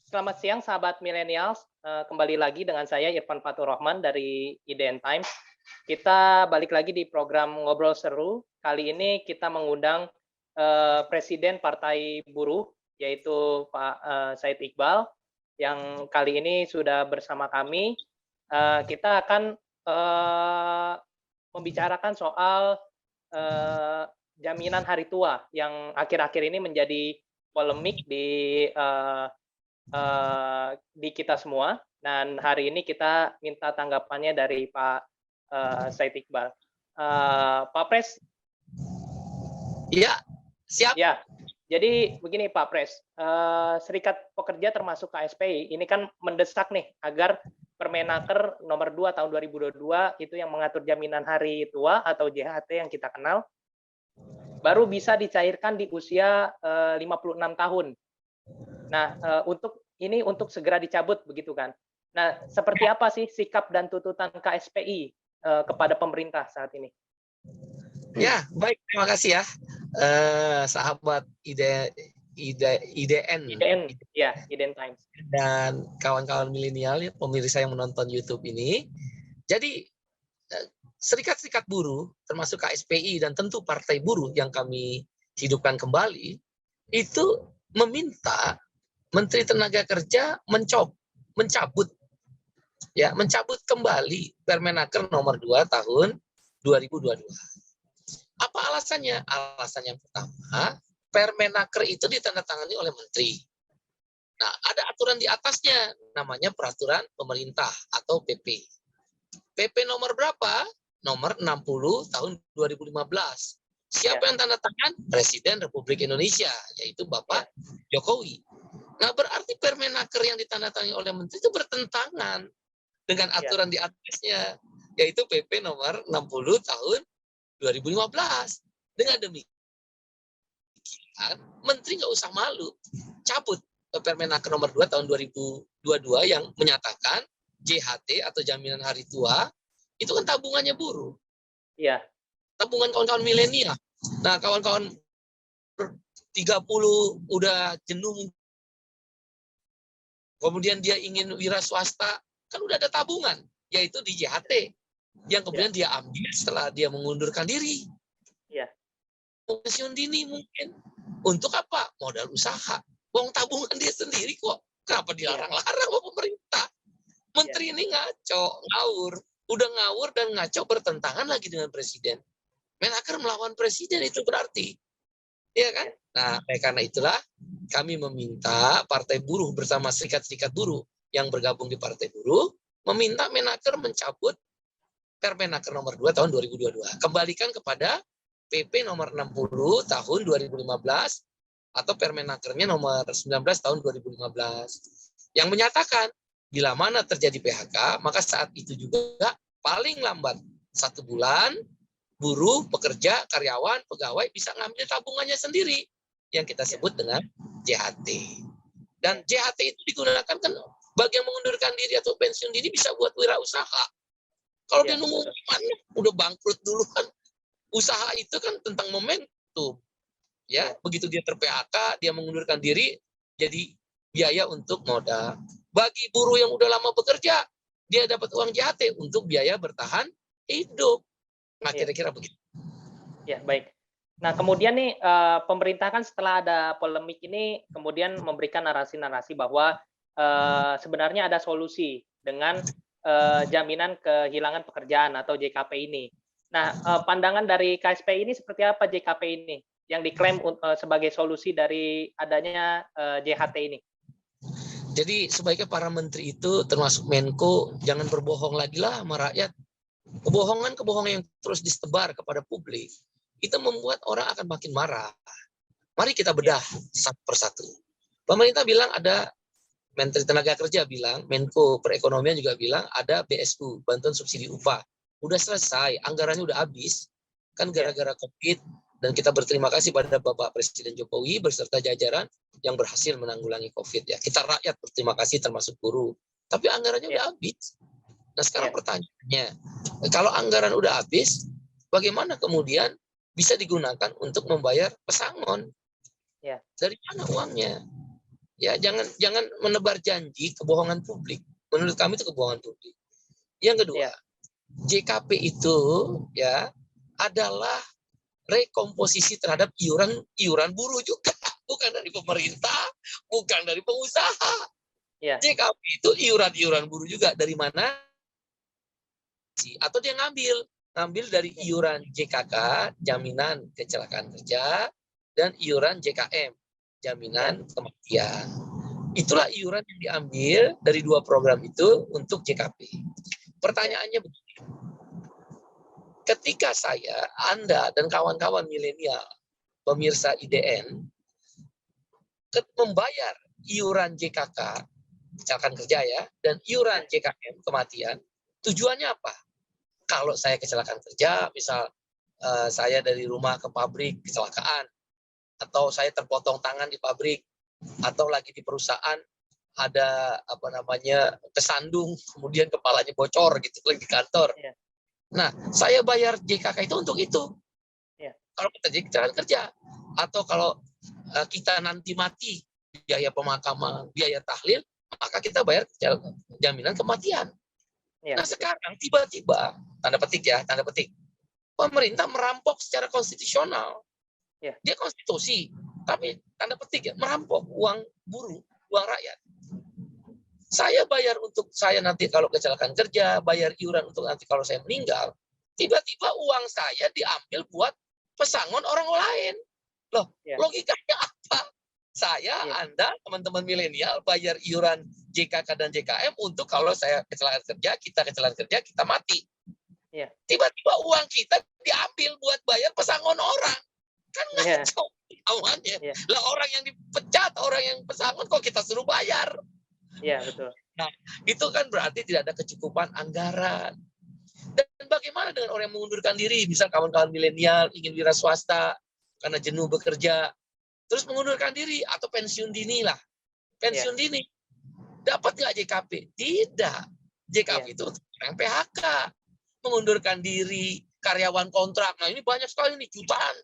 Selamat siang sahabat milenials, kembali lagi dengan saya Irfan Fatur Rahman dari IDN Times. Kita balik lagi di program Ngobrol Seru. Kali ini kita mengundang, Presiden Partai Buruh, yaitu Pak, Said Iqbal, yang kali ini sudah bersama kami. Kita akan, membicarakan soal, eee, jaminan hari tua yang akhir-akhir ini menjadi polemik di kita semua, dan hari ini kita minta tanggapannya dari Pak, Said Iqbal. Pak Pres, Iya, siap. ya, jadi begini Pak Pres, Serikat Pekerja termasuk KSPI ini kan mendesak nih agar Permenaker nomor 2 tahun 2022 itu yang mengatur jaminan hari tua atau JHT yang kita kenal, baru bisa dicairkan di usia, 56 tahun. Nah, untuk segera dicabut begitu kan. Nah, seperti apa sih sikap dan tuntutan KSPI, kepada pemerintah saat ini? Ya, baik. Terima kasih ya, sahabat IDN IDN, ya, IDN Times. dan kawan-kawan milenial, ya, pemirsa yang menonton YouTube ini. Jadi, serikat-serikat buruh, termasuk KSPI dan tentu Partai Buruh yang kami hidupkan kembali, itu meminta Menteri Tenaga Kerja mencabut kembali Permenaker nomor 2 tahun 2022. Apa alasannya? Alasan yang pertama, Permenaker itu ditandatangani oleh menteri. Nah, ada aturan di atasnya, namanya peraturan pemerintah atau PP. PP nomor berapa? Nomor 60 tahun 2015. Siapa yang tanda tangan? Presiden Republik Indonesia, yaitu Bapak Jokowi. Nah, berarti Permenaker yang ditandatangani oleh menteri itu bertentangan dengan aturan di atasnya, yaitu PP nomor 60 tahun 2015. Dengan demikian, menteri nggak usah malu, cabut Permenaker nomor 2 tahun 2022 yang menyatakan JHT atau jaminan hari tua itu kan tabungannya buruh. Iya. Tabungan kawan-kawan milenial. Nah, kawan-kawan 30 udah jenuh, kemudian dia ingin wira swasta, kan udah ada tabungan, yaitu di JHT, yang kemudian dia ambil setelah dia mengundurkan diri. Iya. Pensiun dini mungkin. Untuk apa? Modal usaha. Uang tabungan dia sendiri kok. Kenapa dilarang-larang sama pemerintah? Menteri ini ngaco, ngawur. Udah ngawur dan ngaco bertentangan lagi dengan presiden. Menaker melawan presiden itu berarti. Iya kan? Nah, karena itulah kami meminta Partai Buruh bersama serikat-serikat buruh yang bergabung di Partai Buruh meminta Menaker mencabut Permenaker nomor 2 tahun 2022. Kembalikan kepada PP nomor 60 tahun 2015 atau Permenakernya nomor 19 tahun 2015 yang menyatakan bila mana terjadi PHK, maka saat itu juga paling lambat 1 bulan buruh, pekerja, karyawan, pegawai bisa ngambil tabungannya sendiri yang kita sebut dengan JHT. Dan JHT itu digunakan kan bagi yang mengundurkan diri atau pensiun dini bisa buat wirausaha. Kalau dia nunggu mana udah bangkrut duluan. Usaha itu kan tentang momentum. Ya, begitu dia ter-PHK, dia mengundurkan diri, jadi biaya untuk modal. Bagi buruh yang udah lama bekerja, dia dapat uang JHT untuk biaya bertahan hidup. Nah, kira-kira begitu. Ya, baik. Nah, kemudian nih, pemerintah kan setelah ada polemik ini, kemudian memberikan narasi-narasi bahwa, sebenarnya ada solusi dengan, jaminan kehilangan pekerjaan atau JKP ini. Nah, pandangan dari KSPI ini seperti apa JKP ini? Yang diklaim sebagai solusi dari adanya, JHT ini? Jadi sebaiknya para menteri itu termasuk Menko jangan berbohong lagi lah sama rakyat. Kebohongan-kebohongan yang terus disebar kepada publik itu membuat orang akan makin marah. Mari kita bedah satu persatu. Pemerintah bilang ada, Menteri Tenaga Kerja bilang, Menko Perekonomian juga bilang ada BSU, bantuan subsidi upah. Udah selesai, anggarannya udah habis. Kan gara-gara COVID, dan kita berterima kasih pada Bapak Presiden Jokowi beserta jajaran yang berhasil menanggulangi COVID. Ya, kita rakyat berterima kasih termasuk buruh. Tapi anggarannya udah habis. Nah, sekarang pertanyaannya, kalau anggaran udah habis, bagaimana kemudian bisa digunakan untuk membayar pesangon? Dari mana uangnya? Ya, jangan menebar janji kebohongan publik. Menurut kami itu kebohongan publik. Yang kedua, Ya. JKP itu ya adalah rekomposisi terhadap iuran buruh juga, bukan dari pemerintah, bukan dari pengusaha. Ya. JKP itu iuran buruh juga. Dari mana? Atau dia ngambil dari iuran JKK, jaminan kecelakaan kerja, dan iuran JKM, jaminan kematian. Itulah iuran yang diambil dari dua program itu untuk JKP. Pertanyaannya begini, ketika Anda dan kawan-kawan milenial, pemirsa IDN, membayar iuran JKK, kecelakaan kerja ya, dan iuran JKM, kematian, tujuannya apa? Kalau saya kecelakaan kerja, misal saya dari rumah ke pabrik kecelakaan, atau saya terpotong tangan di pabrik, atau lagi di perusahaan ada kesandung, kemudian kepalanya bocor gitu lagi di kantor. Nah, saya bayar JKK itu untuk itu. Kalau kita jadi kecelakaan kerja, atau kalau kita nanti mati, biaya pemakaman, biaya tahlil, maka kita bayar jaminan kematian. Nah, sekarang tiba-tiba, tanda petik, pemerintah merampok secara konstitusional. Dia konstitusi, tapi tanda petik merampok uang buruh, uang rakyat. Saya bayar untuk saya nanti kalau kecelakaan kerja, bayar iuran untuk nanti kalau saya meninggal, tiba-tiba uang saya diambil buat pesangon orang lain. Loh, logikanya apa? Anda, teman-teman milenial, bayar iuran JKK dan JKM untuk kalau saya kecelakaan kerja, kita mati. Tiba-tiba uang kita diambil buat bayar pesangon orang. Kan ngaco awalnya. Lah orang yang dipecat, orang yang pesangon kok kita suruh bayar. Iya, betul. Nah, itu kan berarti tidak ada kecukupan anggaran. Dan bagaimana dengan orang yang mengundurkan diri, misal kawan-kawan milenial ingin wira swasta karena jenuh bekerja, terus mengundurkan diri atau pensiun dini lah. Pensiun dini. Dapat nggak JKP? Tidak. JKP itu yang PHK. Mengundurkan diri, karyawan kontrak. Nah, ini banyak sekali nih, jutaan.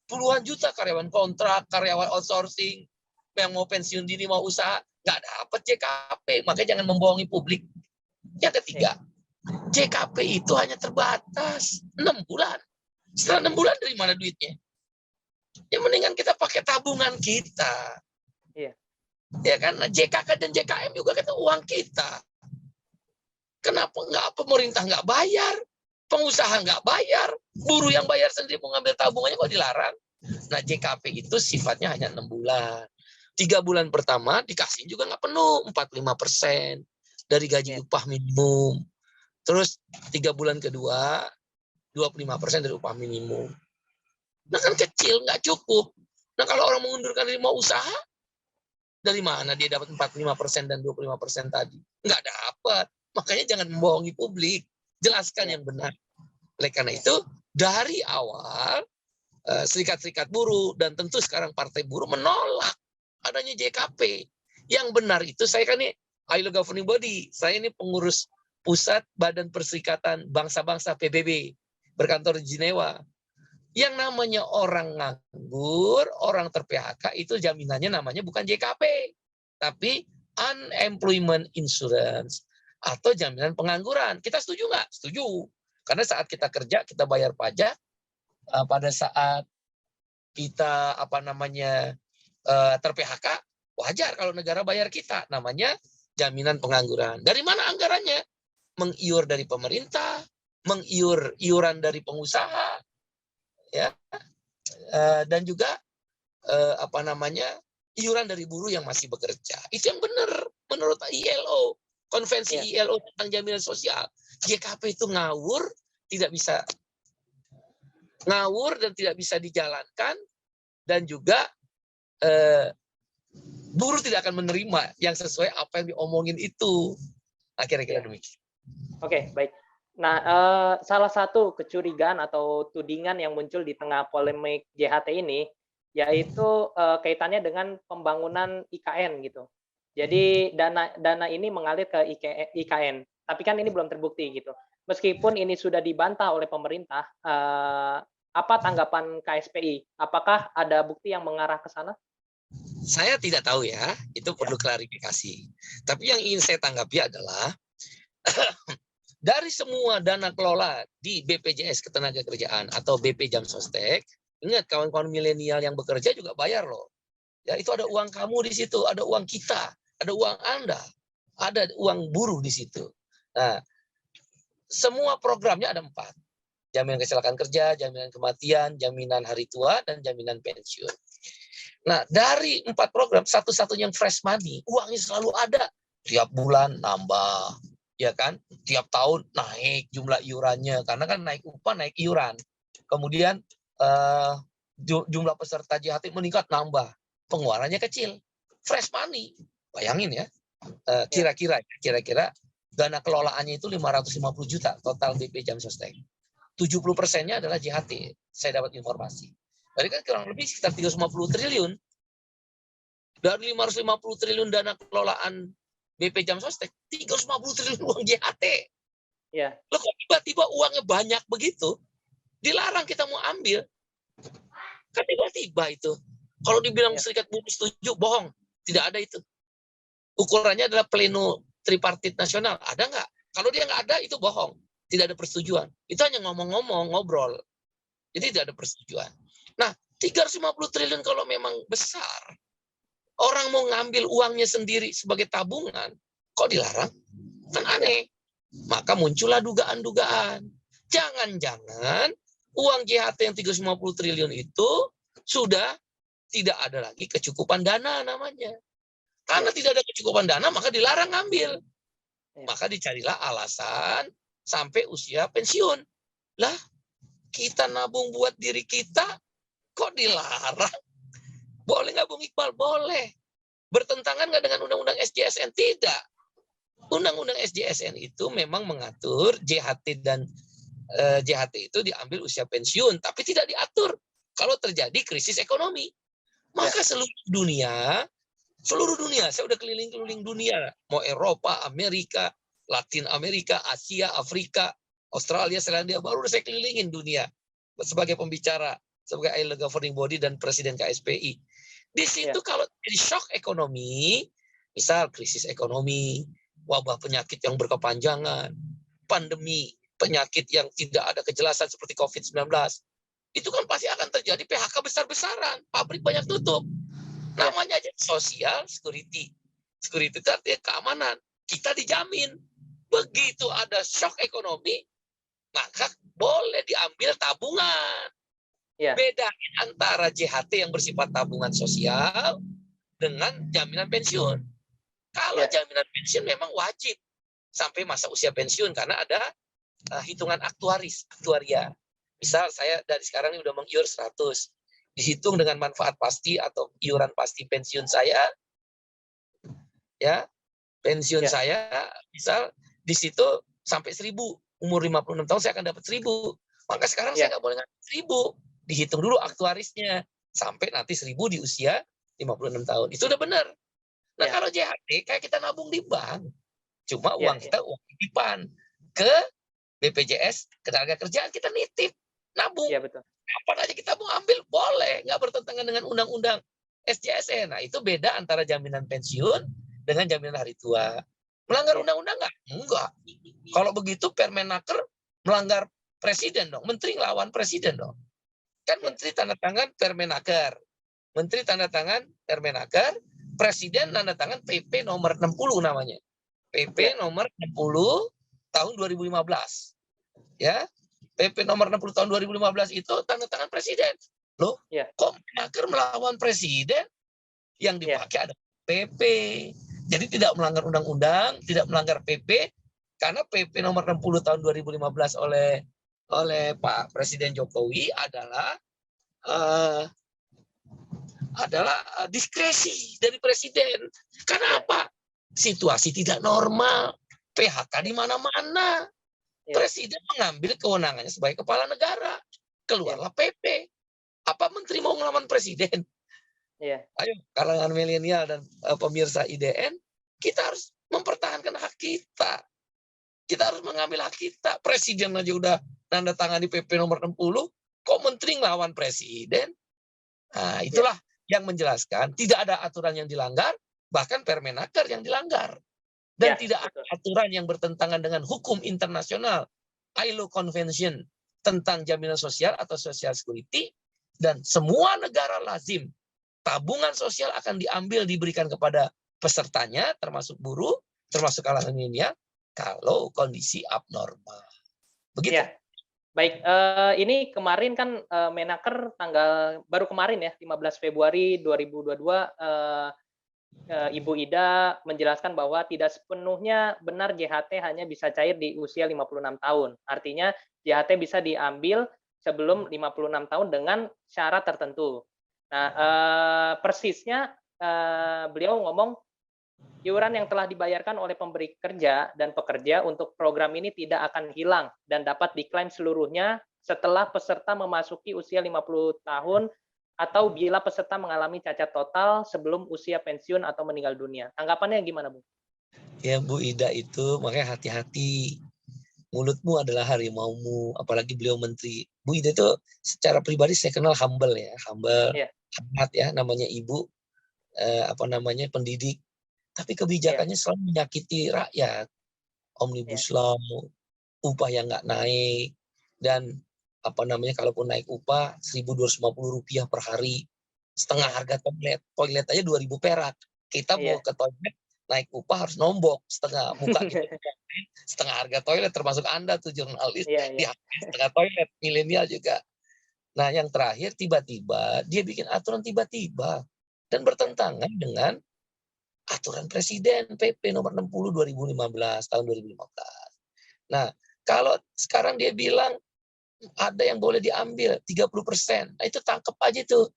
Puluhan juta karyawan kontrak, karyawan outsourcing, yang mau pensiun dini, mau usaha, nggak dapat JKP. Makanya jangan membohongi publik. Yang ketiga, JKP itu hanya terbatas 6 bulan. Setelah 6 bulan dari mana duitnya? Ya mendingan kita pakai tabungan kita. Ya kan, nah, JKK dan JKM juga kan uang kita. Kenapa pemerintah nggak bayar? Pengusaha nggak bayar, buruh yang bayar sendiri mau ngambil tabungannya kok dilarang. Nah, JKP itu sifatnya hanya 6 bulan. 3 bulan pertama dikasih juga nggak penuh, 45% dari gaji upah minimum. Terus 3 bulan kedua, 25% dari upah minimum. Nah kan kecil, nggak cukup. Nah kalau orang mengundurkan diri mau usaha, dari mana dia dapat 45% dan 25% tadi? Nggak dapat. Makanya jangan membohongi publik. Jelaskan yang benar. Oleh karena itu, dari awal, serikat-serikat buruh, dan tentu sekarang partai buruh menolak adanya JKP. Yang benar itu, saya kan ini ILO Governing Body, saya ini pengurus Pusat Badan Perserikatan Bangsa-Bangsa PBB, berkantor di Jenewa. Yang namanya orang nganggur, orang ter-PHK, itu jaminannya namanya bukan JKP, tapi Unemployment Insurance, atau jaminan pengangguran. Kita setuju nggak? Setuju. Karena saat kita kerja, kita bayar pajak. Pada saat kita ter-PHK, wajar kalau negara bayar kita. Namanya jaminan pengangguran. Dari mana anggarannya? Mengiur dari pemerintah, iuran dari pengusaha, ya, dan juga iuran dari buruh yang masih bekerja. Itu yang benar menurut ILO. Konvensi ILO tentang jaminan sosial. JKP itu ngawur dan tidak bisa dijalankan, dan juga buruh tidak akan menerima yang sesuai apa yang diomongin itu. Nah, kira-kira demikian. Oke, baik. Nah, salah satu kecurigaan atau tudingan yang muncul di tengah polemik JHT ini, yaitu kaitannya dengan pembangunan IKN gitu. Jadi dana ini mengalir ke IKN, tapi kan ini belum terbukti gitu. Meskipun ini sudah dibantah oleh pemerintah, apa tanggapan KSPI? Apakah ada bukti yang mengarah ke sana? Saya tidak tahu ya, itu perlu klarifikasi. Tapi yang ingin saya tanggapi adalah dari semua dana kelola di BPJS Ketenagakerjaan atau BP Jam Sostek, ingat kawan-kawan milenial yang bekerja juga bayar loh. Ya, itu ada uang kamu di situ, ada uang kita, ada uang Anda, ada uang buruh di situ. Nah, semua programnya ada 4. Jaminan kecelakaan kerja, jaminan kematian, jaminan hari tua, dan jaminan pensiun. Nah, dari 4 program, satu-satunya yang fresh money, uangnya selalu ada. Tiap bulan nambah, ya kan? Tiap tahun naik jumlah iurannya, karena kan naik upah, naik iuran. Kemudian jumlah peserta JHT meningkat, nambah. Pengeluarannya kecil. Fresh money. Bayangin ya, kira-kira dana kelolaannya itu 550 juta total BP Jam Sostek. 70%-nya adalah JHT. Saya dapat informasi. Berarti kan kurang lebih sekitar 350 triliun. Dari 550 triliun dana kelolaan BP Jam Sostek, 350 triliun uang JHT. Ya. Loh kok tiba-tiba uangnya banyak begitu? Dilarang kita mau ambil. Kan tiba-tiba itu. Kalau dibilang Serikat Buruh setuju, bohong. Tidak ada itu. Ukurannya adalah pleno tripartit nasional. Ada nggak? Kalau dia nggak ada, itu bohong. Tidak ada persetujuan. Itu hanya ngomong-ngomong, ngobrol. Jadi tidak ada persetujuan. Nah, 350 triliun kalau memang besar, orang mau ngambil uangnya sendiri sebagai tabungan, kok dilarang? Kan aneh. Maka muncullah dugaan-dugaan. Jangan-jangan uang JHT yang 350 triliun itu sudah tidak ada lagi kecukupan dana namanya. Karena tidak ada kecukupan dana, maka dilarang ngambil. Maka dicarilah alasan sampai usia pensiun. Lah, kita nabung buat diri kita, kok dilarang? Boleh nggak Bung Iqbal? Boleh. Bertentangan nggak dengan Undang-Undang SJSN? Tidak. Undang-Undang SJSN itu memang mengatur JHT dan JHT itu diambil usia pensiun, tapi tidak diatur kalau terjadi krisis ekonomi. Maka seluruh dunia, saya udah keliling-keliling dunia, mau Eropa, Amerika, Latin Amerika, Asia, Afrika, Australia, Selandia, baru saya kelilingin dunia sebagai pembicara, sebagai ILO governing body dan presiden KSPI. Di situ kalau jadi shock ekonomi, misal krisis ekonomi, wabah penyakit yang berkepanjangan, pandemi, penyakit yang tidak ada kejelasan seperti COVID-19, itu kan pasti akan terjadi PHK besar-besaran, pabrik banyak tutup. Namanya aja social security. Security itu artinya keamanan. Kita dijamin. Begitu ada shock ekonomi, maka boleh diambil tabungan. Bedain antara JHT yang bersifat tabungan sosial dengan jaminan pensiun. Kalau jaminan pensiun memang wajib sampai masa usia pensiun karena ada hitungan aktuaria. Misal saya dari sekarang ini udah mengiur 100, dihitung dengan manfaat pasti atau iuran pasti pensiun saya, ya pensiun saya misal di situ sampai 1.000, umur 56 tahun saya akan dapat 1.000. Maka sekarang saya nggak boleh ngambil 1.000, dihitung dulu aktuarisnya sampai nanti 1.000 di usia 56 tahun. Itu udah benar. Nah kalau JHT kayak kita nabung di bank, cuma uang kita uang titipan ke BPJS Ketenagakerjaan, kita nitip nabung. Betul. Kapan aja kita mau ambil boleh, nggak bertentangan dengan undang-undang SJSN. Nah itu beda antara jaminan pensiun dengan jaminan hari tua. Melanggar undang-undang nggak? Enggak. Kalau begitu Permenaker melanggar presiden dong, menteri ngelawan presiden dong. Kan menteri tanda tangan Permenaker, menteri tanda tangan Permenaker, presiden tanda tangan PP nomor 60 namanya. PP nomor 60 tahun 2015. Ya. PP nomor 60 tahun 2015 itu tanda tangan presiden. Loh, kok Permenaker melawan presiden? Yang dipakai ada PP. Jadi tidak melanggar undang-undang, tidak melanggar PP, karena PP nomor 60 tahun 2015 oleh Pak Presiden Jokowi adalah diskresi dari presiden. Karena apa? Situasi tidak normal, PHK di mana-mana. Presiden mengambil kewenangannya sebagai kepala negara. Keluarlah PP. Apa menteri mau ngelawan presiden? Ayo, kalangan milenial dan pemirsa IDN, kita harus mempertahankan hak kita. Kita harus mengambil hak kita. Presiden aja udah tanda tangan di PP nomor 60, kok menteri ngelawan presiden? Nah, itulah yang menjelaskan tidak ada aturan yang dilanggar, bahkan Permenaker yang dilanggar. Dan tidak ada aturan yang bertentangan dengan hukum internasional, ILO Convention tentang jaminan sosial atau social security, dan semua negara lazim tabungan sosial akan diambil diberikan kepada pesertanya, termasuk buruh, termasuk kalangan milenial, kalau kondisi abnormal. Begitu. Ya. Baik, ini kemarin kan Menaker baru kemarin ya, 15 Februari 2022, Ibu Ida menjelaskan bahwa tidak sepenuhnya benar JHT hanya bisa cair di usia 56 tahun. Artinya JHT bisa diambil sebelum 56 tahun dengan syarat tertentu. Nah, persisnya beliau ngomong iuran yang telah dibayarkan oleh pemberi kerja dan pekerja untuk program ini tidak akan hilang dan dapat diklaim seluruhnya setelah peserta memasuki usia 50 tahun atau bila peserta mengalami cacat total sebelum usia pensiun atau meninggal dunia. Tanggapannya gimana, Bu? Ya, Bu Ida itu makanya hati-hati. Mulutmu adalah harimaumu, apalagi beliau menteri. Bu Ida itu secara pribadi saya kenal humble ya, humble, hangat ya, namanya ibu, pendidik. Tapi kebijakannya selalu menyakiti rakyat. Omnibus Law, upah yang nggak naik, dan kalaupun naik upah Rp1.250 per hari, setengah harga toilet. Toilet aja 2.000 perak. Kita mau ke toilet, naik upah harus nombok setengah muka kita. Setengah harga toilet, termasuk Anda tuh jurnalis, setengah toilet, milenial juga. Nah, yang terakhir tiba-tiba dia bikin aturan tiba-tiba dan bertentangan dengan aturan Presiden PP nomor 60 2015 tahun 2015. Nah, kalau sekarang dia bilang ada yang boleh diambil 30%. Nah, itu tangkep aja tuh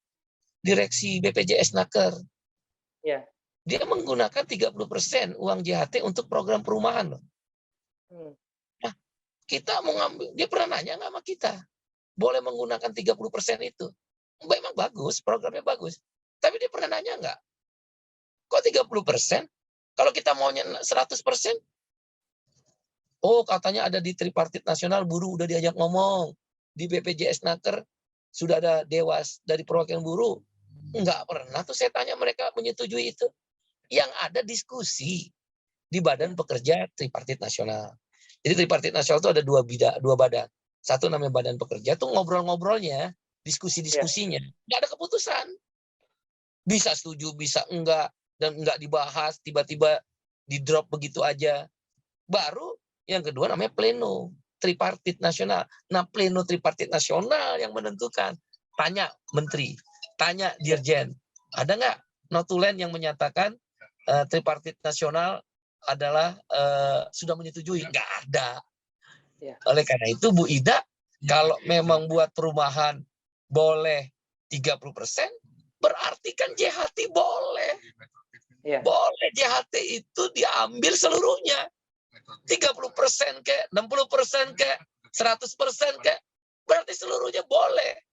direksi BPJS Naker. Ya. Dia menggunakan 30% uang JHT untuk program perumahan loh. Nah, kita mau ngambil, dia pernah nanya nggak sama kita? Boleh menggunakan 30% itu. Memang bagus, programnya bagus. Tapi dia pernah nanya nggak? Kok 30%? Kalau kita maunya 100%? Oh, katanya ada di Tripartit Nasional, buruh udah diajak ngomong. Di BPJS Naker sudah ada dewas dari perwakilan buruh. Enggak pernah tuh saya tanya mereka menyetujui itu. Yang ada diskusi di Badan Pekerja Tripartit Nasional. Jadi Tripartit Nasional itu ada dua badan. Satu namanya Badan Pekerja, tuh ngobrol-ngobrolnya, diskusi-diskusinya. Nggak ada keputusan. Bisa setuju, bisa enggak. Dan enggak dibahas, tiba-tiba di-drop begitu aja. Baru yang kedua namanya Pleno Tripartit Nasional. Nah, Pleno Tripartit Nasional yang menentukan. Tanya Menteri, tanya Dirjen, ada nggak notulen yang menyatakan Tripartit Nasional adalah sudah menyetujui? Nggak ada. Oleh karena itu, Bu Ida, kalau memang buat perumahan boleh 30%, berarti kan JHT boleh. Boleh JHT itu diambil seluruhnya. 30% ke, 60% ke, 100% ke, berarti seluruhnya boleh.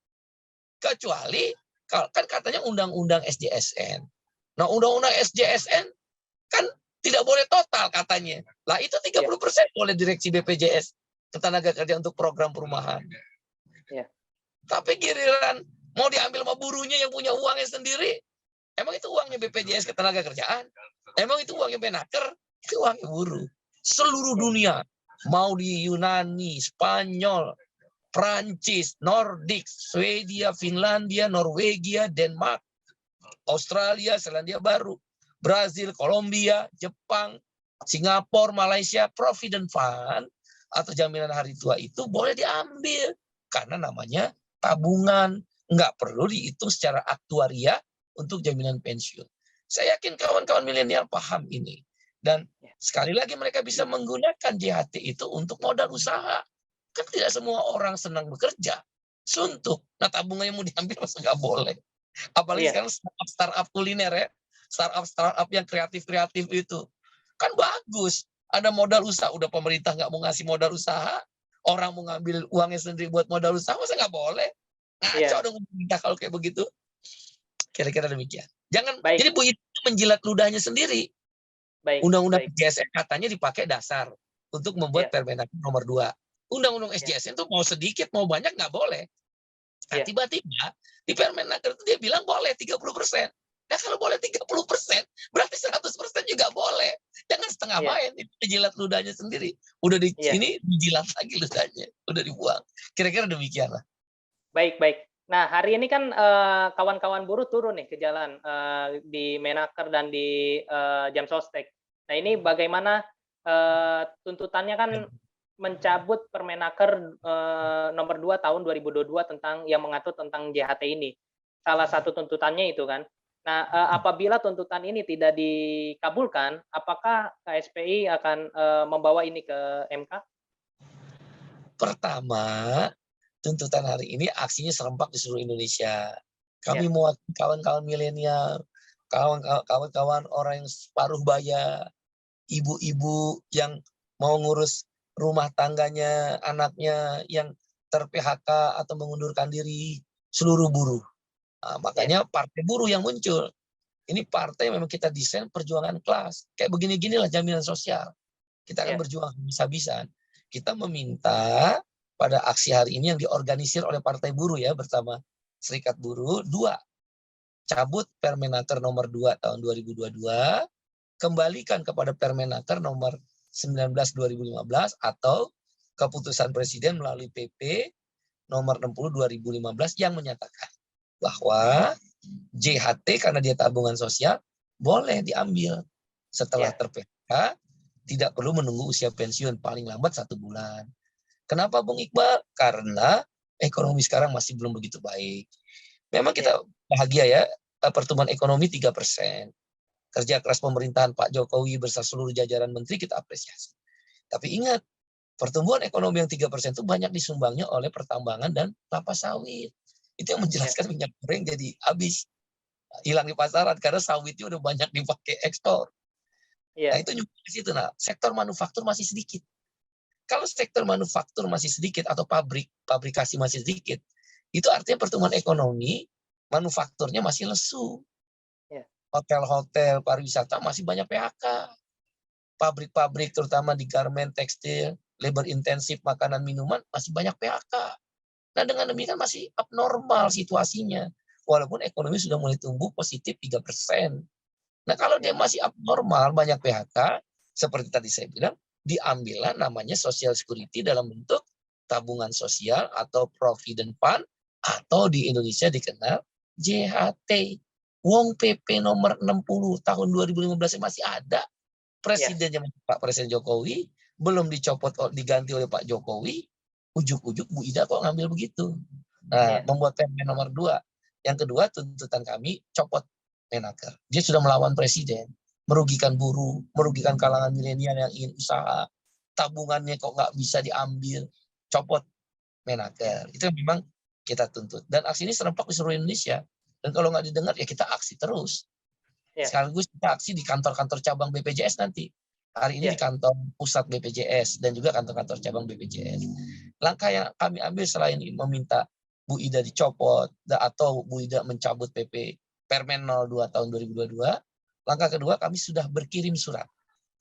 Kecuali, kan katanya undang-undang SJSN. Nah, undang-undang SJSN kan tidak boleh total katanya. Lah itu 30% boleh direksi BPJS Ketenaga Kerja untuk program perumahan. Tapi giliran mau diambil sama buruhnya yang punya uangnya sendiri, emang itu uangnya BPJS Ketenaga Kerjaan? Emang itu uangnya Menaker? Itu uangnya buruh. Seluruh dunia, mau di Yunani, Spanyol, Prancis, Nordik, Swedia, Finlandia, Norwegia, Denmark, Australia, Selandia Baru, Brazil, Kolombia, Jepang, Singapura, Malaysia, Provident Fund atau jaminan hari tua itu boleh diambil karena namanya tabungan, nggak perlu dihitung secara aktuaria untuk jaminan pensiun. Saya yakin kawan-kawan milenial paham ini. Dan sekali lagi mereka bisa menggunakan JHT itu untuk modal usaha. Kan tidak semua orang senang bekerja. Suntuk. Nah, tabungannya mau diambil masa nggak boleh. Apalagi sekarang startup kuliner ya. Startup yang kreatif-kreatif itu. Kan bagus. Ada modal usaha. Udah pemerintah nggak mau ngasih modal usaha. Orang mau ngambil uangnya sendiri buat modal usaha. Masa nggak boleh? Ngaco dong pemerintah kalau kayak begitu. Kira-kira demikian. Jangan. Jadi Bu itu menjilat ludahnya sendiri. Undang-undang SJSN katanya dipakai dasar untuk membuat Permenaker nomor 2. Undang-undang SJSN itu mau sedikit, mau banyak nggak boleh. Nah, tiba-tiba di Permenaker itu dia bilang boleh 30%. Nah, kalau boleh 30%, berarti 100% juga boleh. Jangan setengah main, itu dijilat ludahnya sendiri. Udah di ini dijilat lagi ludahnya, udah dibuang. Kira-kira demikian lah. Baik, baik. Nah, hari ini kan kawan-kawan buruh turun nih ke jalan di Menaker dan di Jam Sostek. Nah, ini bagaimana tuntutannya kan mencabut Permenaker nomor 2 tahun 2022 tentang yang mengatur tentang JHT ini. Salah satu tuntutannya itu kan. Nah, apabila tuntutan ini tidak dikabulkan, apakah KSPI akan membawa ini ke MK? Pertama, tuntutan hari ini aksinya serempak di seluruh Indonesia. Kami mewakili kawan-kawan milenial, kawan-kawan orang yang separuh baya, ibu-ibu yang mau ngurus rumah tangganya, anaknya yang ter-PHK atau mengundurkan diri, seluruh buruh. Nah, makanya partai buruh yang muncul. Ini partai memang kita desain perjuangan kelas. Kayak begini-ginilah jaminan sosial. Kita akan berjuang habis-habisan. Kita meminta pada aksi hari ini yang diorganisir oleh Partai Buruh ya bersama Serikat Buruh, 2, cabut Permenaker nomor 2 tahun 2022, kembalikan kepada Permenaker nomor 19 2015 atau keputusan Presiden melalui PP nomor 60 2015 yang menyatakan bahwa JHT karena dia tabungan sosial boleh diambil setelah ter-PHK, tidak perlu menunggu usia pensiun paling lambat 1 bulan. Kenapa Bung Iqbal? Karena ekonomi sekarang masih belum begitu baik. Memang kita bahagia ya, pertumbuhan ekonomi 3%. Kerja keras pemerintahan Pak Jokowi bersama seluruh jajaran menteri kita apresiasi. Tapi ingat, pertumbuhan ekonomi yang 3% itu banyak disumbangnya oleh pertambangan dan kelapa sawit. Itu yang menjelaskan minyak goreng jadi habis, hilang di pasaran karena sawitnya udah banyak dipakai ekspor. Nah itu juga di situ. Nah, sektor manufaktur masih sedikit. Kalau sektor manufaktur masih sedikit atau pabrikasi masih sedikit, itu artinya pertumbuhan ekonomi manufakturnya masih lesu. Hotel-hotel, pariwisata masih banyak PHK. Pabrik-pabrik terutama di garment, tekstil, labor intensif, makanan, minuman masih banyak PHK. Nah dengan demikian masih abnormal situasinya. Walaupun ekonomi sudah mulai tumbuh positif 3%. Nah kalau dia masih abnormal, banyak PHK, seperti tadi saya bilang, diambillah namanya social security dalam bentuk tabungan sosial atau provident fund, atau di Indonesia dikenal JHT. Wong PP nomor 60 tahun 2015 masih ada. Presidennya Pak Presiden Jokowi, belum dicopot, diganti oleh Pak Jokowi, ujuk-ujuk Bu Ida kok ngambil begitu. Nah, membuat Permen nomor 2. Yang kedua, tuntutan kami copot Menaker. Dia sudah melawan presiden, merugikan buruh, merugikan kalangan milenial yang ingin usaha, tabungannya kok nggak bisa diambil, copot Menaker. Itu memang kita tuntut. Dan aksi ini serempak di seluruh Indonesia. Dan kalau nggak didengar, ya kita aksi terus. Sekaligus kita aksi di kantor-kantor cabang BPJS nanti. Hari ini di kantor pusat BPJS dan juga kantor-kantor cabang BPJS. Langkah yang kami ambil selain meminta Bu Ida dicopot atau Bu Ida mencabut PP Permen 02 tahun 2022, langkah kedua kami sudah berkirim surat.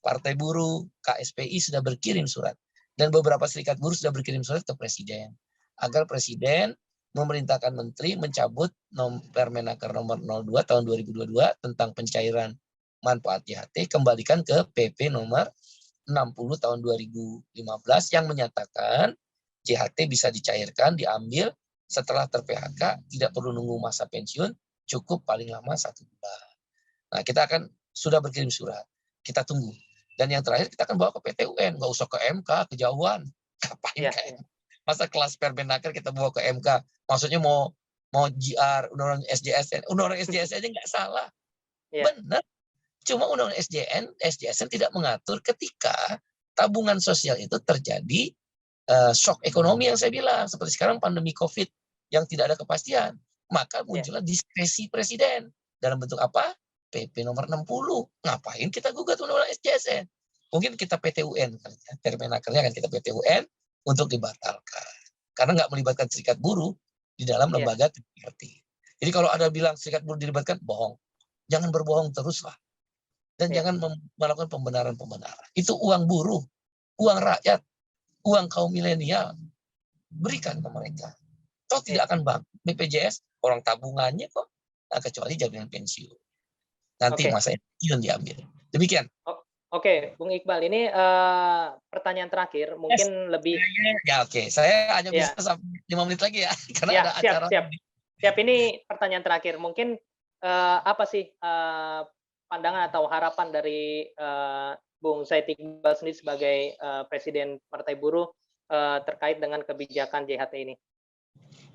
Partai Buruh, KSPI sudah berkirim surat. Dan beberapa serikat buruh sudah berkirim surat ke Presiden. Agar Presiden memerintahkan Menteri mencabut Permenaker nomor 02 tahun 2022 tentang pencairan manfaat JHT, kembalikan ke PP nomor 60 tahun 2015 yang menyatakan JHT bisa dicairkan, diambil setelah ter-PHK, tidak perlu nunggu masa pensiun, cukup paling lama 1 bulan. Nah, kita akan sudah berkirim surat, kita tunggu. Dan yang terakhir kita akan bawa ke PT UN, nggak usah ke MK, kejauhan. Ngapain kayak masa kelas Permenaker kita bawa ke MK? Maksudnya mau GR, undang-undang SJSN. Undang-undang SJSN aja nggak salah. Benar. Cuma undang-undang SJSN tidak mengatur ketika tabungan sosial itu terjadi shock ekonomi yang saya bilang. Seperti sekarang pandemi COVID yang tidak ada kepastian. Maka muncullah diskresi presiden. Dalam bentuk apa? PP nomor 60. Ngapain kita gugat undang-undang SJSN? Mungkin kita PT UN. Permenakernya kan kita PT UN untuk dibatalkan. Karena nggak melibatkan serikat buruh di dalam lembaga tripartit. Jadi kalau ada bilang serikat buruh dilibatkan, bohong. Jangan berbohong teruslah. Dan jangan melakukan pembenaran-pembenaran. Itu uang buruh, uang rakyat, uang kaum milenial. Berikan ke mereka. Toh tidak akan bangkrut BPJS, orang tabungannya kok. Nah, kecuali jaminan pensiun. Nanti Oke. masa pensiun diambil. Demikian. Oke, Bung Iqbal, ini pertanyaan terakhir, Yes. mungkin lebih Ya oke, saya hanya bisa ya, sampai 5 menit lagi ya, karena ya ada siap acara. siap siap. Ini pertanyaan terakhir, mungkin apa sih pandangan atau harapan dari Bung Said Iqbal sendiri sebagai Presiden Partai Buruh terkait dengan kebijakan JHT ini?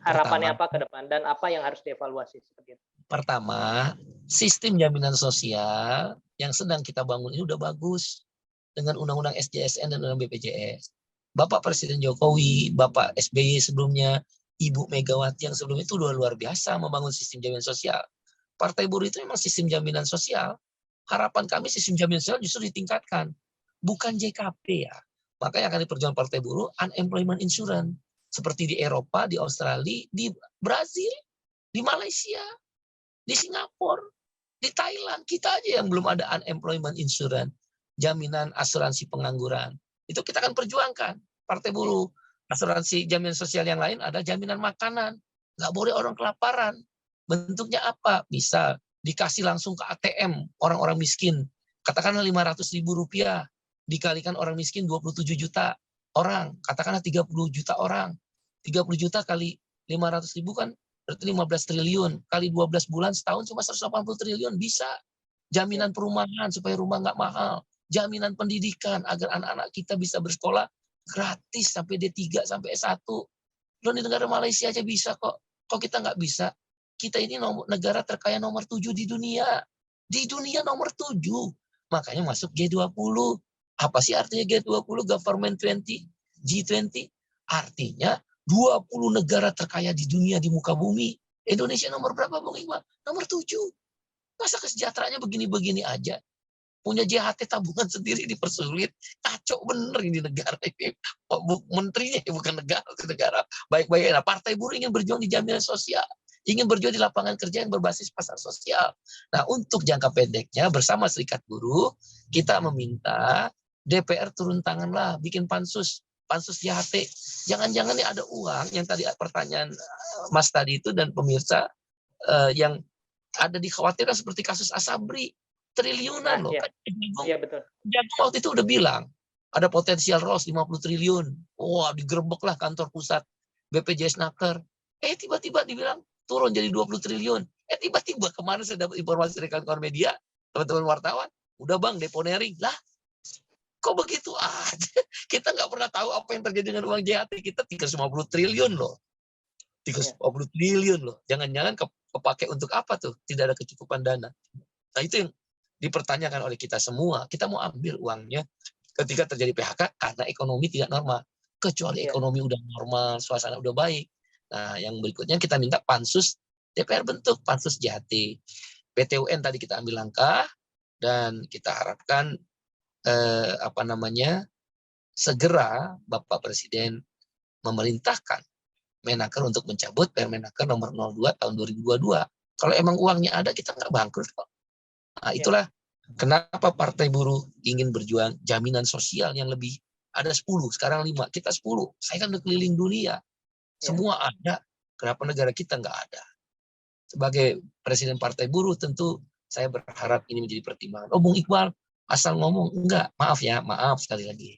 Harapannya Pertama, apa ke depan dan apa yang harus dievaluasi seperti itu? pertama, sistem jaminan sosial yang sedang kita bangun ini udah bagus dengan Undang-Undang SJSN dan Undang BPJS. Bapak Presiden Jokowi, Bapak SBY sebelumnya, Ibu Megawati yang sebelumnya itu udah luar biasa membangun sistem jaminan sosial. Partai Buruh itu memang sistem jaminan sosial. Harapan kami sistem jaminan sosial justru ditingkatkan, bukan JKP ya. Maka yang akan diperjuangkan Partai Buruh, unemployment insurance. Seperti di Eropa, di Australia, di Brazil, di Malaysia, di Singapura, di Thailand. Kita aja yang belum ada unemployment insurance, jaminan asuransi pengangguran. Itu kita akan perjuangkan. Partai Buruh, asuransi jaminan sosial yang lain ada jaminan makanan. Nggak boleh orang kelaparan. Bentuknya apa? Bisa dikasih langsung ke ATM orang-orang miskin. Katakanlah Rp500.000 dikalikan orang miskin 27 juta orang. Katakanlah 30 juta orang. 30 juta kali 500.000 kan berarti 15 triliun. Kali 12 bulan setahun cuma 180 triliun bisa. Jaminan perumahan supaya rumah nggak mahal. Jaminan pendidikan agar anak-anak kita bisa bersekolah gratis sampai D3 sampai S1. Loh, di negara Malaysia aja bisa kok. Kok kita nggak bisa? Kita ini negara terkaya nomor 7 di dunia. Di dunia nomor 7. Makanya masuk G20. Apa sih artinya G20? Government 20, G20? Artinya 20 negara terkaya di dunia di muka bumi. Indonesia nomor berapa, Bung Iqbal? Nomor 7. Masa kesejahteraannya begini-begini aja? Punya JHT tabungan sendiri dipersulit. Kacau bener ini negara ini. Menterinya bukan negara. Baik-baik. Nah, Partai Buruh ingin berjuang di jaminan sosial. Ingin berjuang di lapangan kerja yang berbasis pasar sosial. Nah, untuk jangka pendeknya bersama Serikat Buruh, kita meminta DPR turun tangan lah, bikin pansus JHT. Jangan-jangan nih ada uang yang tadi pertanyaan Mas tadi itu dan pemirsa yang ada dikhawatirkan seperti kasus Asabri. Triliunan loh. Iya. Iya, betul. Jagung waktu itu udah bilang, ada potensial ROS 50 triliun. Wah, digerebek lah kantor pusat BPJS Naker. Tiba-tiba dibilang turun jadi 20 triliun. Tiba-tiba kemarin saya dapat informasi dari kawan-kawan media, teman-teman wartawan, udah bang deponering. Lah, kok begitu aja? Kita nggak pernah tahu apa yang terjadi dengan uang JHT kita 350 triliun loh. 350 triliun loh. Jangan-jangan kepake untuk apa tuh? Tidak ada kecukupan dana. Nah, itu yang dipertanyakan oleh kita semua. Kita mau ambil uangnya ketika terjadi PHK karena ekonomi tidak normal. Kecuali ekonomi udah normal, suasana udah baik. Nah, yang berikutnya kita minta pansus DPR bentuk pansus JHT. PTUN tadi kita ambil langkah dan kita harapkan segera Bapak Presiden memerintahkan Menaker untuk mencabut Permenaker nomor 02 tahun 2022. Kalau emang uangnya ada, kita nggak bangkrut kok. Nah, itulah kenapa Partai Buruh ingin berjuang jaminan sosial yang lebih. Ada 10, sekarang 5, kita 10. Saya kan udah keliling dunia. Semua ada, kenapa negara kita nggak ada? Sebagai Presiden Partai Buruh tentu saya berharap ini menjadi pertimbangan. Oh, Bung Iqbal, asal ngomong. Enggak, maaf sekali lagi.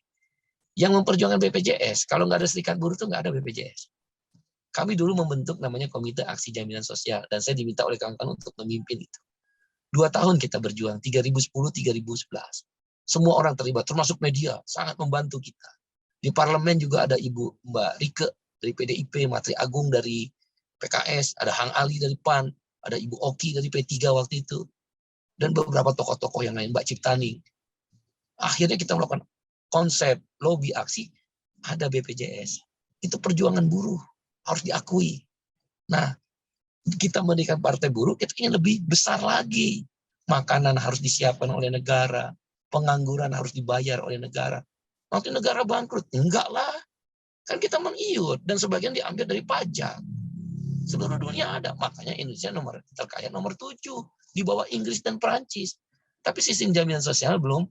Yang memperjuangkan BPJS, kalau nggak ada Serikat Buruh itu nggak ada BPJS. Kami dulu membentuk namanya Komite Aksi Jaminan Sosial, dan saya diminta oleh kawan-kawan untuk memimpin itu. 2 tahun kita berjuang, 2010-2011. Semua orang terlibat, termasuk media, sangat membantu kita. Di parlemen juga ada Ibu Mbak Rike dari PDIP, Matri Agung dari PKS, ada Hang Ali dari PAN, ada Ibu Oki dari P3 waktu itu, dan beberapa tokoh-tokoh yang lain, Mbak Ciptaning. Akhirnya kita melakukan konsep lobby aksi, ada BPJS. Itu perjuangan buruh, harus diakui. Nah, kita mendirikan Partai Buruh, kita ingin lebih besar lagi. Makanan harus disiapkan oleh negara, pengangguran harus dibayar oleh negara. Nanti negara bangkrut. Enggak lah. Kan kita mengiut, dan sebagian diambil dari pajak. Seluruh dunia ada. Makanya Indonesia terkaya nomor 7. Di bawah Inggris dan Perancis. Tapi sistem jaminan sosial belum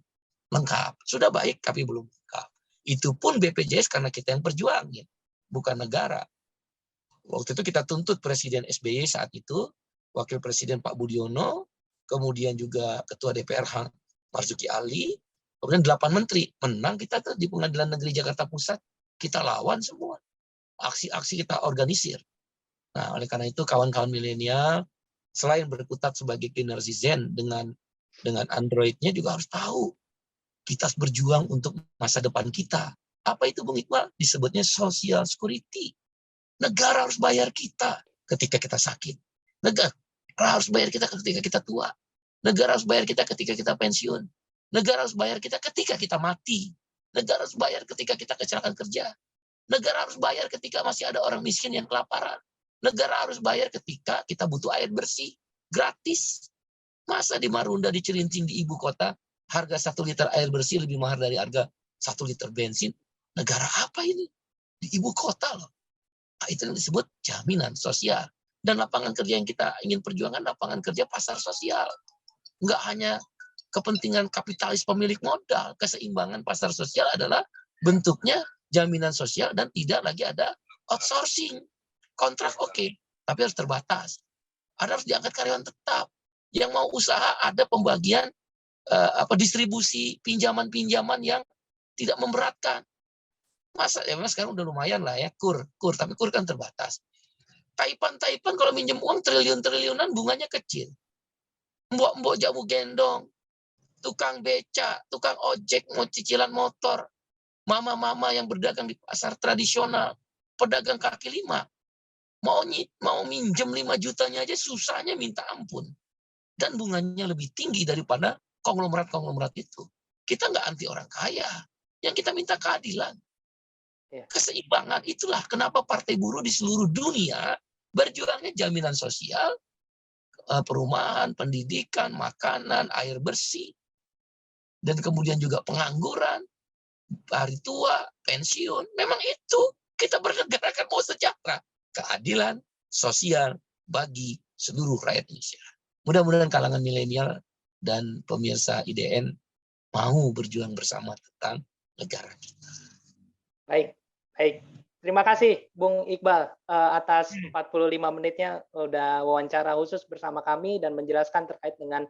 lengkap. Sudah baik, tapi belum lengkap. Itu pun BPJS karena kita yang perjuangin. Bukan negara. Waktu itu kita tuntut Presiden SBY saat itu, Wakil Presiden Pak Budiono, kemudian juga Ketua DPR Marzuki Ali, kemudian 8 menteri. Menang kita tuh di Pengadilan Negeri Jakarta Pusat. Kita lawan semua. Aksi-aksi kita organisir. Nah, oleh karena itu kawan-kawan milenial, selain berkutat sebagai generasi Zen dengan Android-nya juga harus tahu. Kita harus berjuang untuk masa depan kita. Apa itu Bung Iqbal? Disebutnya social security. Negara harus bayar kita ketika kita sakit. Negara harus bayar kita ketika kita tua. Negara harus bayar kita ketika kita pensiun. Negara harus bayar kita ketika kita mati. Negara harus bayar ketika kita kecelakaan kerja. Negara harus bayar ketika masih ada orang miskin yang kelaparan. Negara harus bayar ketika kita butuh air bersih. Gratis. Masa di Marunda, di Cilincing, di ibu kota, harga 1 liter air bersih lebih mahal dari harga 1 liter bensin? Negara apa ini? Di ibu kota loh. Nah, itu yang disebut jaminan sosial. Dan lapangan kerja yang kita ingin perjuangkan, lapangan kerja pasar sosial. Enggak hanya kepentingan kapitalis pemilik modal. Keseimbangan pasar sosial adalah bentuknya jaminan sosial dan tidak lagi ada outsourcing. Kontrak oke, tapi harus terbatas. Harus diangkat karyawan tetap. Yang mau usaha ada pembagian distribusi pinjaman-pinjaman yang tidak memberatkan. Masa ya mas sekarang udah lumayan lah ya kur tapi kur kan terbatas. Taipan kalau minjem uang triliunan bunganya kecil. Mbok jamu gendong, tukang beca, tukang ojek mau cicilan motor, mama-mama yang berdagang di pasar tradisional, pedagang kaki lima, mau minjem 5 jutanya aja susahnya minta ampun. Dan bunganya lebih tinggi daripada konglomerat itu. Kita nggak anti orang kaya, yang kita minta keadilan. Keseimbangan itulah kenapa partai buruh di seluruh dunia berjuangnya jaminan sosial, perumahan, pendidikan, makanan, air bersih, dan kemudian juga pengangguran, hari tua, pensiun. Memang itu kita bernegara kan mau sejahtera, keadilan sosial bagi seluruh rakyat Indonesia. Mudah-mudahan kalangan milenial dan pemirsa IDN mau berjuang bersama tentang negara kita. Baik. Terima kasih Bung Iqbal atas 45 menitnya udah wawancara khusus bersama kami dan menjelaskan terkait dengan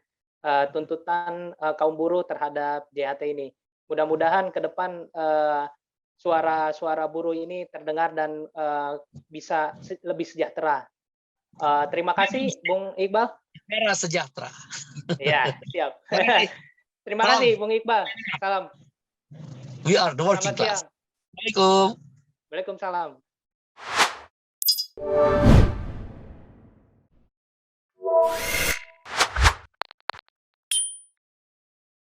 tuntutan kaum buruh terhadap JHT ini. Mudah-mudahan ke depan suara-suara buruh ini terdengar dan bisa lebih sejahtera. Terima kasih Bung Iqbal. Era sejahtera. Ya, siap. Terima kasih Bung Iqbal. Salam. We are the working class. Assalamualaikum. Waalaikumsalam.